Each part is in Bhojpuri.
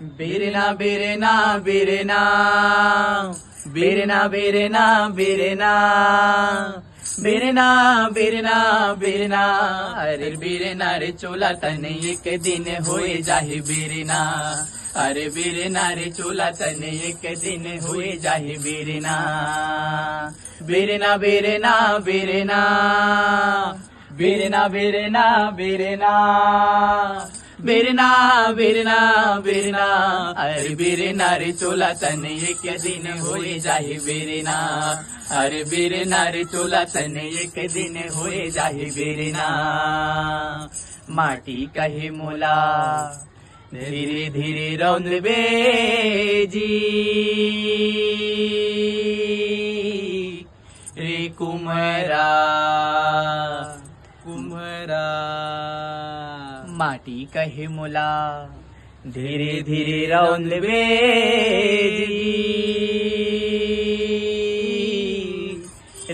बिरना बिरना बिरना बिरना बिरना बिरना बिरना बिरना बिरना अरे बिरना रे चोला तने एक दिन होए जाहि बिरना अरे बिरना रे चोला तने एक दिन होए जाहि बिरना बिरना बिरना बिरना बिरना बिरना बिरना बिरना बिरना बिरना अरे बिरना रे चोला तने एक दिन होए जाहि बिरना अरे बिरना रे चोला तने एक दिन होए जाहि बिरना माटी कहे मोला धीरे धीरे रौंद बेजी रे कुमरा कुमरा माटी कहे मोला धीरे धीरे रौंद बेजी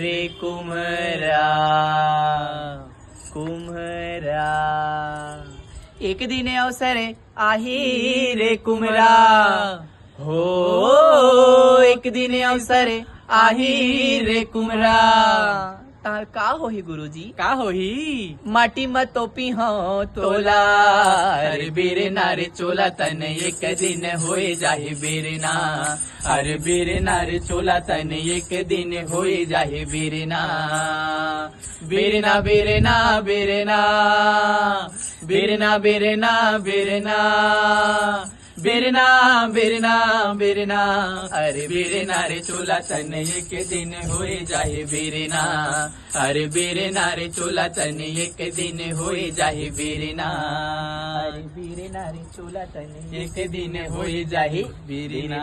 रे कुमरा कुमरा एक दिन अवसरे आही रे कुमरा हो एक दिन अवसरे आही रे कुमरा तार का होही गुरुजी का होही माटी मत तोपी हो तोला अरे बिरना रे चोला तने एक दिन होए जाहि बिरना अरे बिरना रे चोला तने एक दिन होए जाहि बिरना बिरना बिरना बिरना बिरना बिरना बिरना बिरना बिरना बिरना अरे बिरना रे चोला तने एक दिन होए जाहि बिरना अरे बिरना रे चोला तने एक दिन होए जाहि बिरना अरे बिरना रे चोला तने एक दिन होए जाहि बिरना।